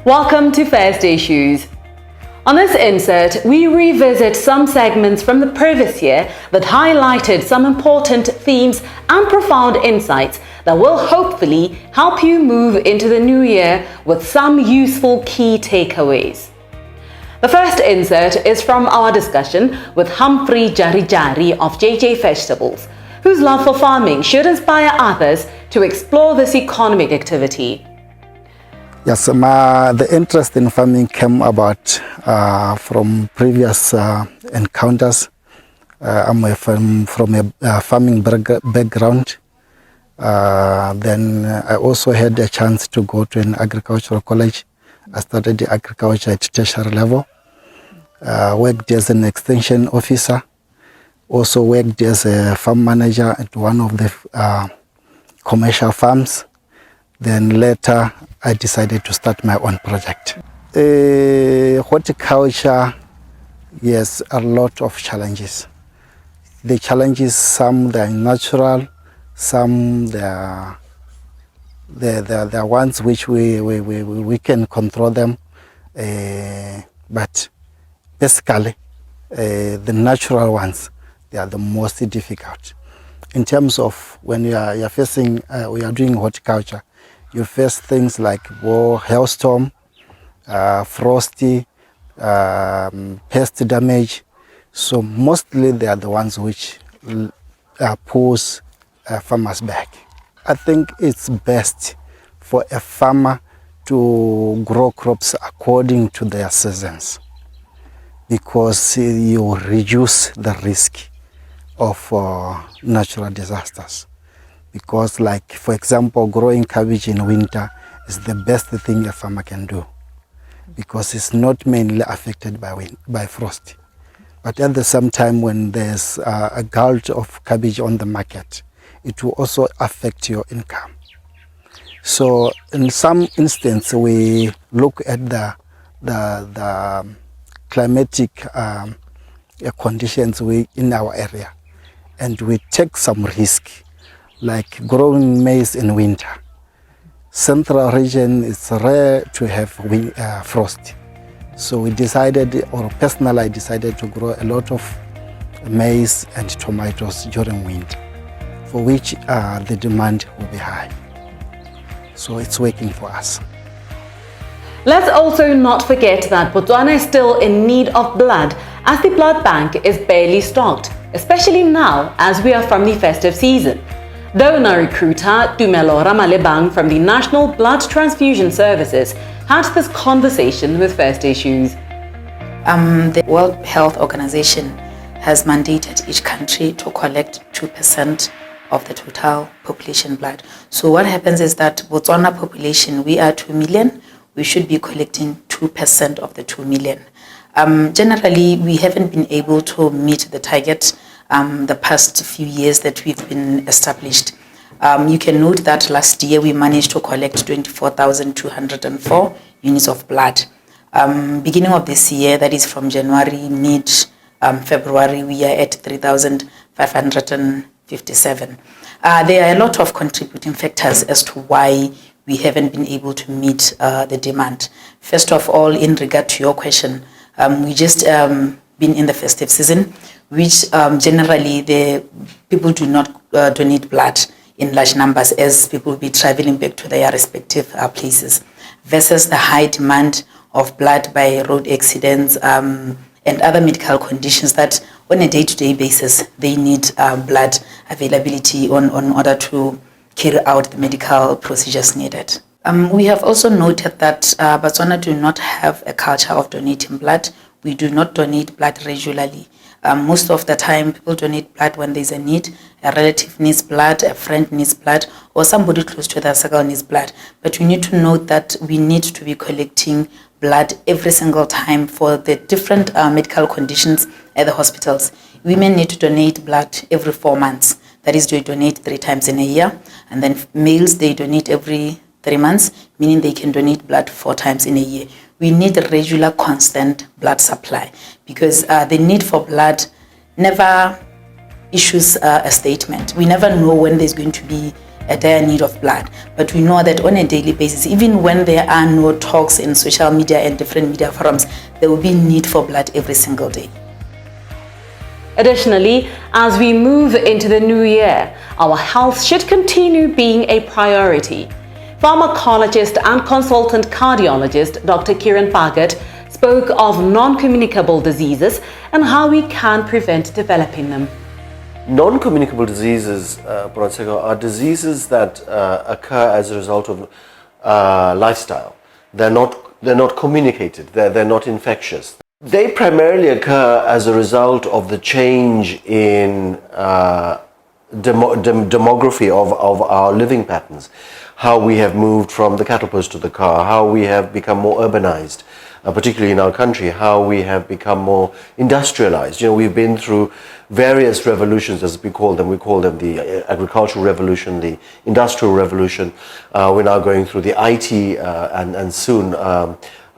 Welcome to First Issues. On this insert, we revisit some segments from the previous year that highlighted some important themes and profound insights that will hopefully help you move into the new year with some useful key takeaways. The first insert is from our discussion with Humphrey Jarijari of JJ Vegetables, whose love for farming should inspire others to explore this economic activity. Yes, the interest in farming came about from previous encounters. I'm from a farming background. Then I also had a chance to go to an agricultural college. I studied agriculture at tertiary level. Worked as an extension officer. Also worked as a farm manager at one of the commercial farms. Then later I decided to start my own project. Horticulture, yes, a lot of challenges. The challenges, some they are natural, some they are ones which we can control them. But basically, the natural ones, they are the most difficult. In terms of when you are facing, we are doing horticulture, you face things like hailstorm, frosty, pest damage. So mostly they are the ones which pulls farmers back. I think it's best for a farmer to grow crops according to their seasons, because you reduce the risk of natural disasters. Because, like, for example, growing cabbage in winter is the best thing a farmer can do, because it's not mainly affected by frost. But at the same time, when there's a glut of cabbage on the market, it will also affect your income. So in some instances, we look at the climatic conditions in our area, and we take some risk, like growing maize in winter. Central region is rare to have frost. So we decided, or personally I decided, to grow a lot of maize and tomatoes during winter, for which the demand will be high. So it's working for us. Let's also not forget that Botswana is still in need of blood, as the blood bank is barely stocked, especially now as we are from the festive season. Donor recruiter Tumelo Ramalebang from the National Blood Transfusion Services had this conversation with First Issues. The World Health Organization has mandated each country to collect 2% of the total population blood. So what happens is that Botswana population, we are 2 million, we should be collecting 2% of the 2 million. Generally, we haven't been able to meet the target the past few years that we've been established. You can note that last year we managed to collect 24,204 units of blood. Beginning of this year, that is from January, mid-February, we are at 3,557. There are a lot of contributing factors as to why we haven't been able to meet the demand. First of all, in regard to your question, we just been in the festive season, which generally the people do not donate blood in large numbers, as people will be traveling back to their respective places, versus the high demand of blood by road accidents and other medical conditions that on a day-to-day basis they need blood availability in order to carry out the medical procedures needed. We have also noted that Botswana do not have a culture of donating blood. We do not donate blood regularly. Most of the time, people donate blood when there's a need. A relative needs blood, a friend needs blood, or somebody close to their circle needs blood. But we need to note that we need to be collecting blood every single time for the different medical conditions at the hospitals. Women need to donate blood every 4 months. That is, they donate 3 times in a year. And then males, they donate every 3 months, meaning they can donate blood 4 times in a year. We need a regular, constant blood supply, because the need for blood never issues a statement. We never know when there's going to be a dire need of blood. But we know that on a daily basis, even when there are no talks in social media and different media forums, there will be need for blood every single day. Additionally, as we move into the new year, our health should continue being a priority. Pharmacologist and consultant cardiologist Dr. Kiran Bhagat spoke of non-communicable diseases and how we can prevent developing them. Non-communicable diseases, Puranseko, are diseases that occur as a result of lifestyle. They're not communicated. They're not infectious. They primarily occur as a result of the change in demography of our living patterns, how we have moved from the cattle post to the car, how we have become more urbanized, particularly in our country, how we have become more industrialized. You know, we've been through various revolutions, as we call them. We call them the agricultural revolution, the industrial revolution. We're now going through the IT and soon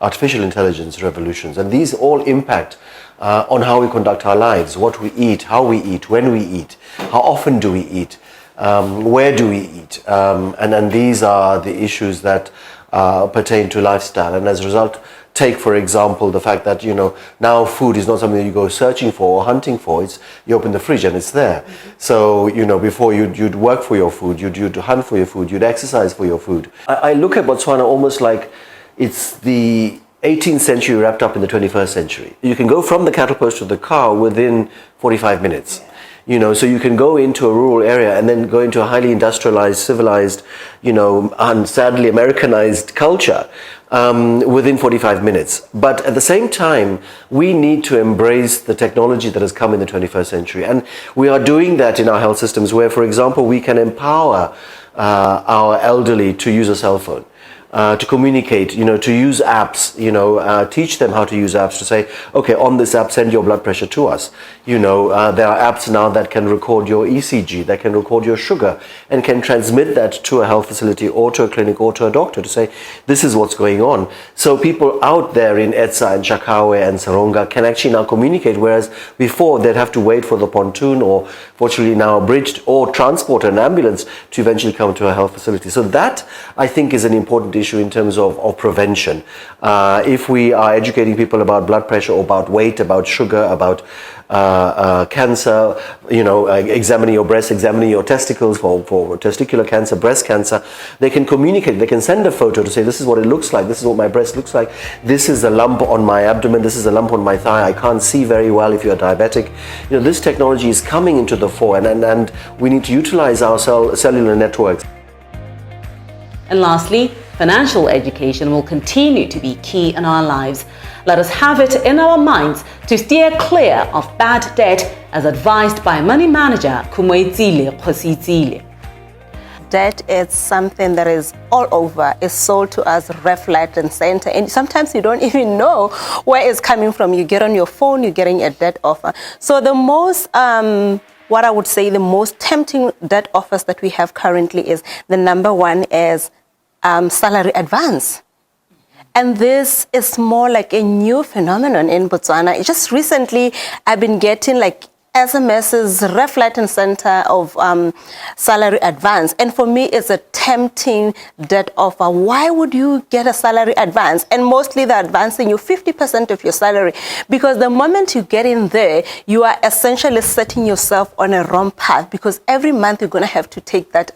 artificial intelligence revolutions, and these all impact on how we conduct our lives, what we eat, how we eat, when we eat, how often do we eat, where do we eat, and these are the issues that pertain to lifestyle. And as a result, take for example the fact that, you know, now food is not something that you go searching for or hunting for. It's, you open the fridge and it's there. So, you know, before you'd work for your food, you'd hunt for your food, you'd exercise for your food. I look at Botswana almost like it's the 18th century wrapped up in the 21st century. You can go from the cattle post to the car within 45 minutes. You know, so you can go into a rural area and then go into a highly industrialized, civilized, you know, and sadly Americanized culture within 45 minutes. But at the same time, we need to embrace the technology that has come in the 21st century. And we are doing that in our health systems where, for example, we can empower our elderly to use a cell phone. To communicate, you know, to use apps, you know, teach them how to use apps, to say, okay, on this app, send your blood pressure to us. You know, there are apps now that can record your ECG, that can record your sugar, and can transmit that to a health facility or to a clinic or to a doctor to say, this is what's going on. So people out there in Etsa and Chakawe and Saronga can actually now communicate, whereas before they'd have to wait for the pontoon or fortunately now a bridge or transport an ambulance to eventually come to a health facility. So that, I think, is an important issue in terms of prevention. If we are educating people about blood pressure, or about weight, about sugar, about cancer, you know, examining your breast, examining your testicles for testicular cancer, breast cancer, they can communicate, they can send a photo to say, this is what it looks like, this is what my breast looks like, this is a lump on my abdomen, this is a lump on my thigh, I can't see very well if you're diabetic. You know, this technology is coming into the fore, and we need to utilize our cellular networks. And lastly, financial education will continue to be key in our lives. Let us have it in our minds to steer clear of bad debt as advised by money manager Kumoitsile Khositsile. Debt is something that is all over, is sold to us left, right, and center. And sometimes you don't even know where it's coming from. You get on your phone, you're getting a debt offer. So the most, what I would say, the most tempting debt offers that we have currently is, the number one is salary advance. And this is more like a new phenomenon in Botswana. Just recently, I've been getting like SMS's left, right, and center of salary advance. And for me, it's a tempting debt offer. Why would you get a salary advance? And mostly they're advancing you 50% of your salary, because the moment you get in there, you are essentially setting yourself on a wrong path, because every month you're going to have to take that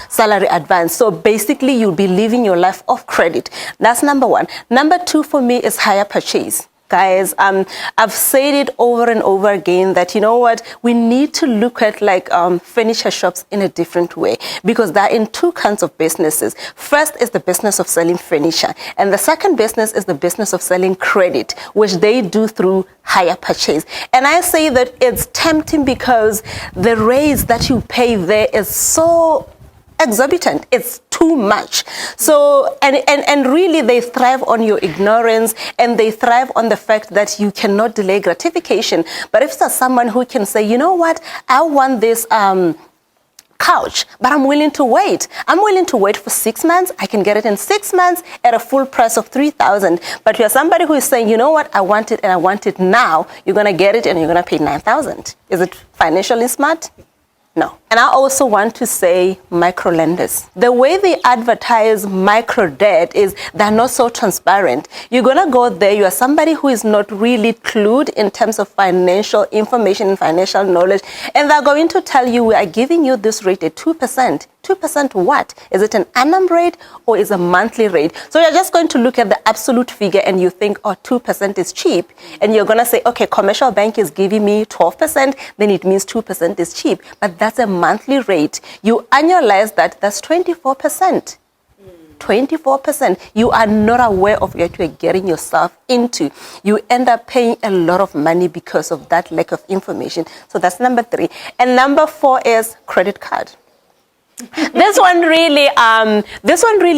salary advance. So basically, you'll be living your life off credit. That's number one. Number two for me is hire purchase. Guys, I've said it over and over again that, you know what, we need to look at like furniture shops in a different way, because they're in two kinds of businesses. First is the business of selling furniture, and the second business is the business of selling credit, which they do through hire purchase. And I say that it's tempting because the rates that you pay there is so exorbitant. It's too much. So, and really they thrive on your ignorance, and they thrive on the fact that you cannot delay gratification. But if there's someone who can say, you know what, I want this couch, but I'm willing to wait. I'm willing to wait for 6 months. I can get it in 6 months at a full price of 3,000. But you're somebody who is saying, you know what, I want it and I want it now. You're going to get it and you're going to pay 9,000. Is it financially smart? No. And And I also want to say microlenders. The way they advertise micro debt is they're not so transparent. You're going to go there, you are somebody who is not really clued in terms of financial information and financial knowledge, and they're going to tell you, we are giving you this rate at 2%. 2% what? Is it an annum rate or is a monthly rate? So you're just going to look at the absolute figure and you think, oh, 2% is cheap. And you're going to say, okay, commercial bank is giving me 12%, then it means 2% is cheap. But that's a monthly rate. You annualize that, that's 24%. 24%. You are not aware of what you're getting yourself into. You end up paying a lot of money because of that lack of information. So that's number 3. And number 4 is credit card. This one really,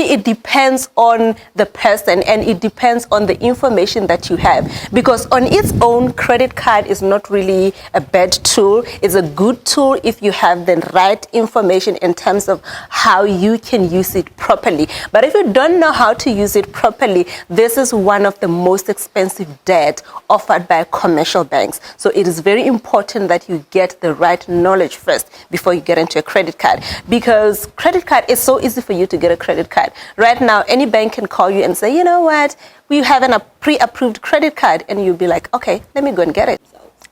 it depends on the person, and it depends on the information that you have. Because on its own, credit card is not really a bad tool. It's a good tool if you have the right information in terms of how you can use it properly. But if you don't know how to use it properly, this is one of the most expensive debt offered by commercial banks. So it is very important that you get the right knowledge first before you get into a credit card. Because credit card is so easy for you to get a credit card. Right now, any bank can call you and say, you know what, we have a pre-approved credit card, and you'll be like, okay, let me go and get it.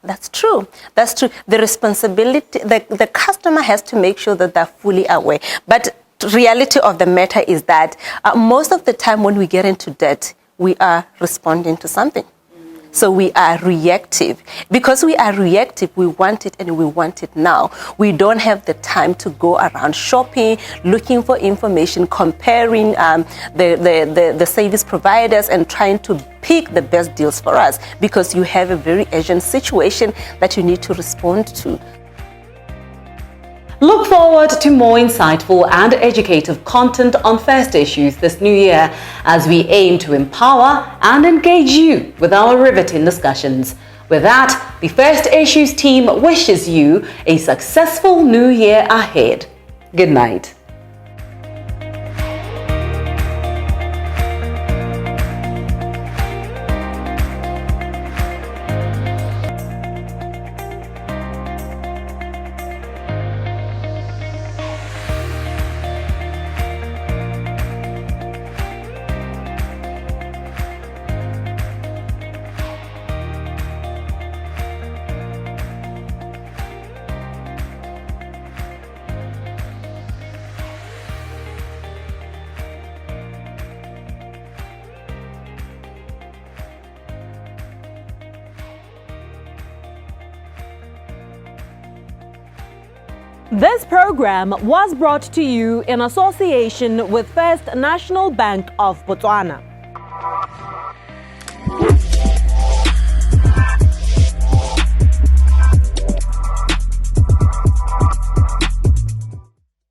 That's true. That's true. The responsibility, the customer has to make sure that they're fully aware. But the reality of the matter is that most of the time when we get into debt, we are responding to something. So we are reactive. Because we are reactive, we want it and we want it now. We don't have the time to go around shopping, looking for information, comparing the service providers and trying to pick the best deals for us, because you have a very urgent situation that you need to respond to. Look forward to more insightful and educative content on First Issues this new year as we aim to empower and engage you with our riveting discussions. With that, the First Issues team wishes you a successful new year ahead. Good night. This program was brought to you in association with First National Bank of Botswana.